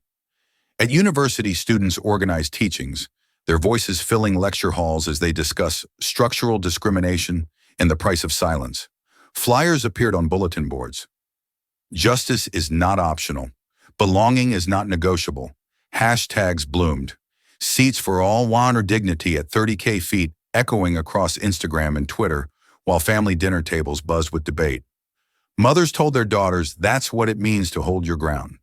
At university, students organize teachings, their voices filling lecture halls as they discuss structural discrimination and the price of silence. Flyers appeared on bulletin boards. Justice is not optional. Belonging is not negotiable. Hashtags bloomed. Seats for all want or dignity at 30K feet echoing across Instagram and Twitter, while family dinner tables buzzed with debate. Mothers told their daughters that's what it means to hold your ground.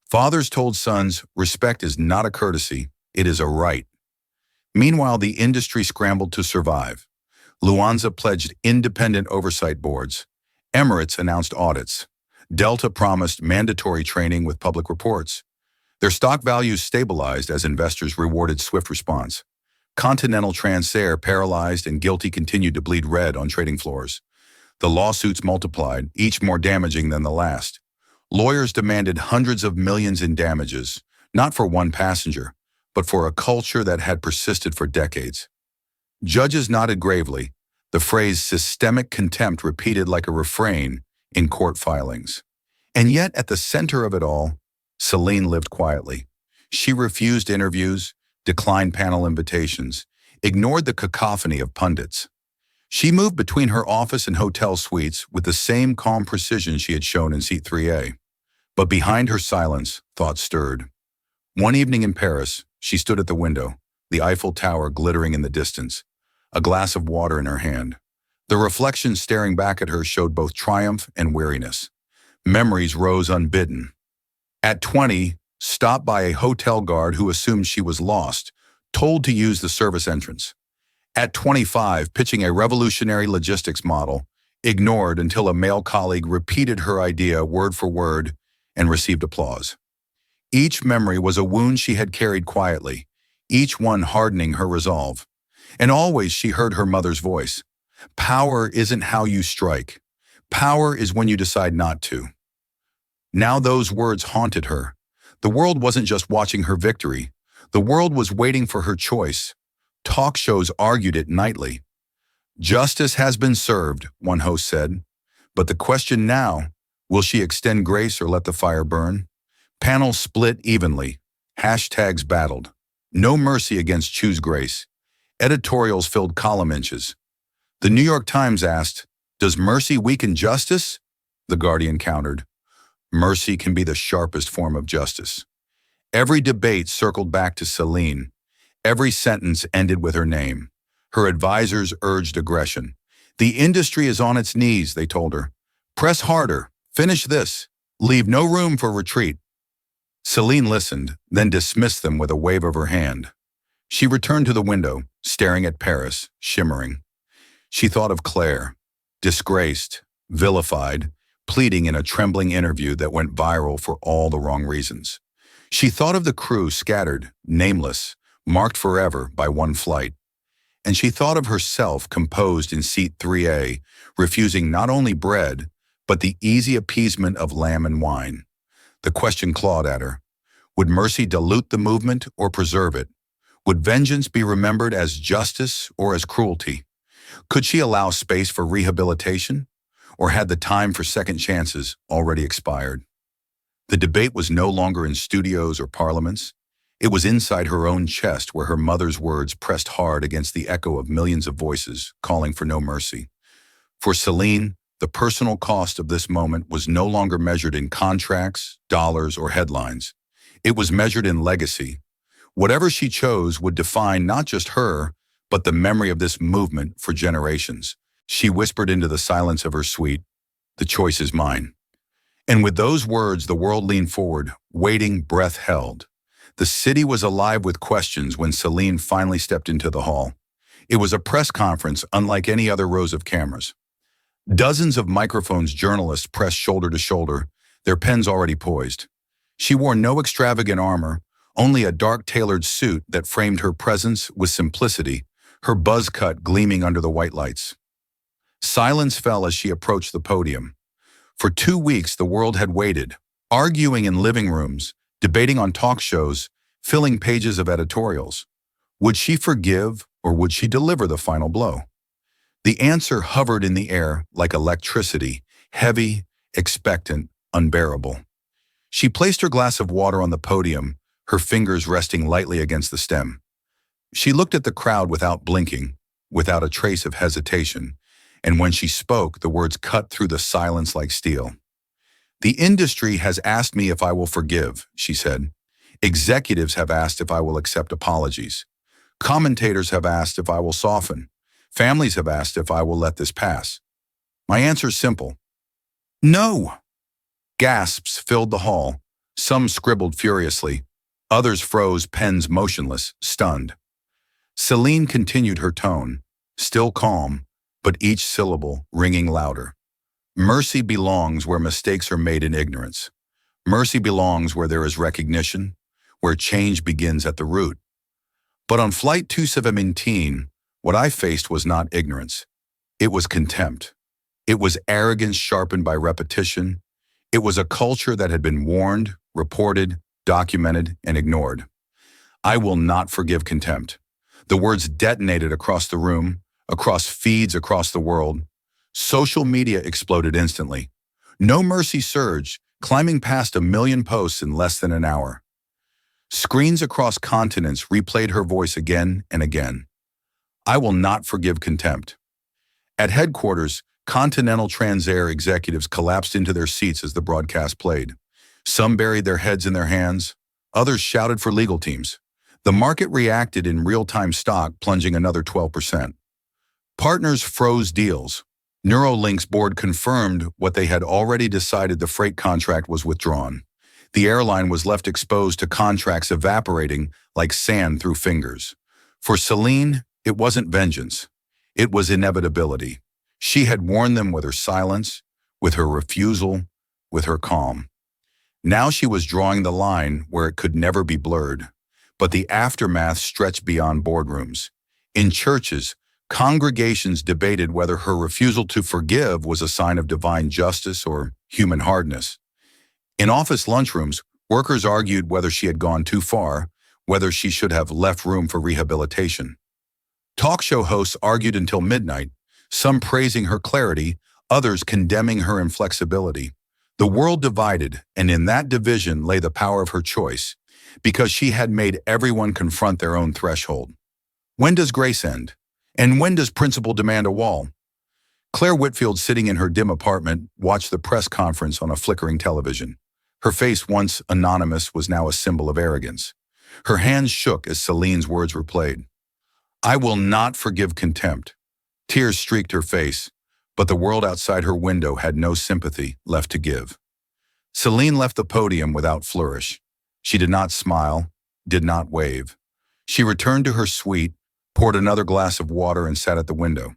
Fathers told sons respect is not a courtesy, it is a right. Meanwhile, the industry scrambled to survive. Lufthansa pledged independent oversight boards. Emirates announced audits. Delta promised mandatory training with public reports. Their stock values stabilized as investors rewarded swift response. Continental Transair, paralyzed and guilty, continued to bleed red on trading floors. The lawsuits multiplied, each more damaging than the last. Lawyers demanded hundreds of millions in damages, not for one passenger, but for a culture that had persisted for decades. Judges nodded gravely, the phrase systemic contempt repeated like a refrain in court filings. And yet, at the center of it all, Celine lived quietly. She refused interviews, declined panel invitations, ignored the cacophony of pundits. She moved between her office and hotel suites with the same calm precision she had shown in seat 3A. But behind her silence, thoughts stirred. One evening in Paris, she stood at the window, the Eiffel Tower glittering in the distance, a glass of water in her hand. The reflection staring back at her showed both triumph and weariness. Memories rose unbidden. At 20, stopped by a hotel guard who assumed she was lost, told to use the service entrance. At 25, pitching a revolutionary logistics model, ignored until a male colleague repeated her idea word for word and received applause. Each memory was a wound she had carried quietly, each one hardening her resolve. And always she heard her mother's voice. Power isn't how you strike. Power is when you decide not to. Now those words haunted her. The world wasn't just watching her victory. The world was waiting for her choice. Talk shows argued it nightly. Justice has been served, one host said. But the question now, will she extend grace or let the fire burn? Panels split evenly. Hashtags battled. No mercy against choose grace. Editorials filled column inches. The New York Times asked, "Does mercy weaken justice?" The Guardian countered, "Mercy can be the sharpest form of justice." Every debate circled back to Celine. Every sentence ended with her name. Her advisors urged aggression. "The industry is on its knees," they told her. "Press harder. Finish this. Leave no room for retreat." Celine listened, then dismissed them with a wave of her hand. She returned to the window, staring at Paris, shimmering. She thought of Claire, disgraced, vilified, pleading in a trembling interview that went viral for all the wrong reasons. She thought of the crew scattered, nameless, marked forever by one flight. And she thought of herself composed in seat 3A, refusing not only bread, but the easy appeasement of lamb and wine. The question clawed at her. Would mercy dilute the movement or preserve it? Would vengeance be remembered as justice or as cruelty? Could she allow space for rehabilitation? Or had the time for second chances already expired? The debate was no longer in studios or parliaments. It was inside her own chest where her mother's words pressed hard against the echo of millions of voices calling for no mercy. For Celine, the personal cost of this moment was no longer measured in contracts, dollars, or headlines. It was measured in legacy. Whatever she chose would define not just her, but the memory of this movement for generations. She whispered into the silence of her suite, "The choice is mine." And with those words, the world leaned forward, waiting, breath held. The city was alive with questions when Celine finally stepped into the hall. It was a press conference unlike any other rows of cameras. Dozens of microphones, journalists pressed shoulder to shoulder, their pens already poised. She wore no extravagant armor, only a dark-tailored suit that framed her presence with simplicity, her buzz cut gleaming under the white lights. Silence fell as she approached the podium. For 2 weeks, the world had waited, arguing in living rooms, debating on talk shows, filling pages of editorials. Would she forgive or would she deliver the final blow? The answer hovered in the air like electricity, heavy, expectant, unbearable. She placed her glass of water on the podium, her fingers resting lightly against the stem. She looked at the crowd without blinking, without a trace of hesitation, and when she spoke, the words cut through the silence like steel. "The industry has asked me if I will forgive," she said. "Executives have asked if I will accept apologies. Commentators have asked if I will soften. Families have asked if I will let this pass. My answer is simple. No." Gasps filled the hall. Some scribbled furiously. Others froze, pens motionless, stunned. Celine continued her tone, still calm, but each syllable ringing louder. "Mercy belongs where mistakes are made in ignorance. Mercy belongs where there is recognition, where change begins at the root. But on Flight 217, what I faced was not ignorance. It was contempt. It was arrogance sharpened by repetition. It was a culture that had been warned, reported, documented, and ignored. I will not forgive contempt. The words detonated across the room, across feeds across the world. Social media exploded instantly. No Mercy surged, climbing past 1 million posts in less than an hour. Screens across continents replayed her voice again and again. I will not forgive contempt. At headquarters, Continental Transair executives collapsed into their seats as the broadcast played. Some buried their heads in their hands. Others shouted for legal teams. The market reacted in real-time, stock plunging another 12%. Partners froze deals. Neuralink's board confirmed what they had already decided: the freight contract was withdrawn. The airline was left exposed to contracts evaporating like sand through fingers. For Celine, it wasn't vengeance. It was inevitability. She had warned them with her silence, with her refusal, with her calm. Now she was drawing the line where it could never be blurred. But the aftermath stretched beyond boardrooms. In churches, congregations debated whether her refusal to forgive was a sign of divine justice or human hardness. In office lunchrooms, workers argued whether she had gone too far, whether she should have left room for rehabilitation. Talk show hosts argued until midnight, some praising her clarity, others condemning her inflexibility. The world divided, and in that division lay the power of her choice, because she had made everyone confront their own threshold. When does grace end? And when does principle demand a wall? Claire Whitfield, sitting in her dim apartment, watched the press conference on a flickering television. Her face, once anonymous, was now a symbol of arrogance. Her hands shook as Celine's words were played. I will not forgive contempt. Tears streaked her face, but the world outside her window had no sympathy left to give. Celine left the podium without flourish. She did not smile, did not wave. She returned to her suite, poured another glass of water, and sat at the window.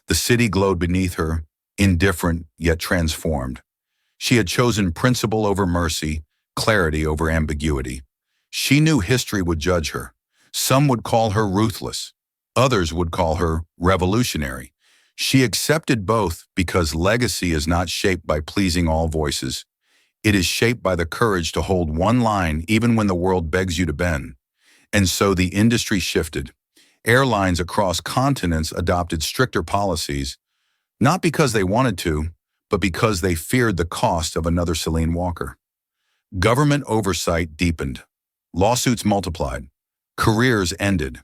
The city glowed beneath her, indifferent yet transformed. She had chosen principle over mercy, clarity over ambiguity. She knew history would judge her. Some would call her ruthless. Others would call her revolutionary. She accepted both because legacy is not shaped by pleasing all voices. It is shaped by the courage to hold one line even when the world begs you to bend. And so the industry shifted. Airlines across continents adopted stricter policies, not because they wanted to, but because they feared the cost of another Celine Walker. Government oversight deepened. Lawsuits multiplied. Careers ended.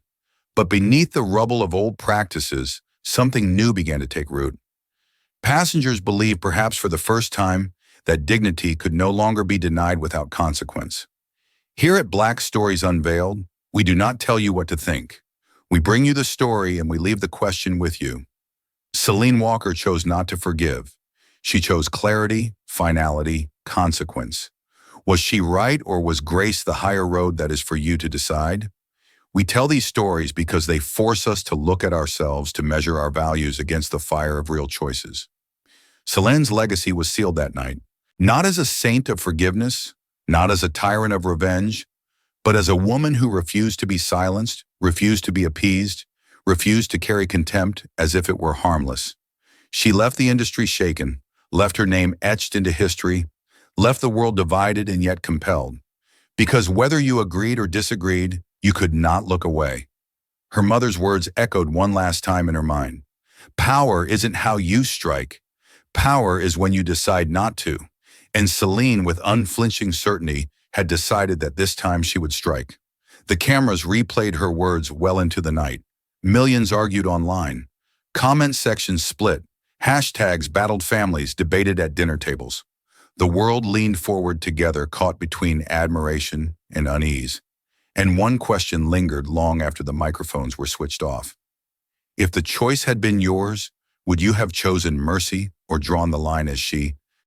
But beneath the rubble of old practices, something new began to take root. Passengers believed, perhaps for the first time, that dignity could no longer be denied without consequence. Here at Black Stories Unveiled, we do not tell you what to think. We bring you the story and we leave the question with you. Celine Walker chose not to forgive. She chose clarity, finality, consequence. Was she right, or was grace the higher road that is for you to decide? We tell these stories because they force us to look at ourselves, to measure our values against the fire of real choices. Celine's legacy was sealed that night, not as a saint of forgiveness, not as a tyrant of revenge, but as a woman who refused to be silenced, refused to be appeased, refused to carry contempt as if it were harmless. She left the industry shaken, left her name etched into history, left the world divided and yet compelled. Because whether you agreed or disagreed, you could not look away. Her mother's words echoed one last time in her mind. Power isn't how you strike. Power is when you decide not to. And Celine, with unflinching certainty, had decided that this time she would strike. The cameras replayed her words well into the night. Millions argued online. Comment sections split. Hashtags battled, families debated at dinner tables. The world leaned forward together, caught between admiration and unease. And one question lingered long after the microphones were switched off. If the choice had been yours, would you have chosen mercy or drawn the line as she?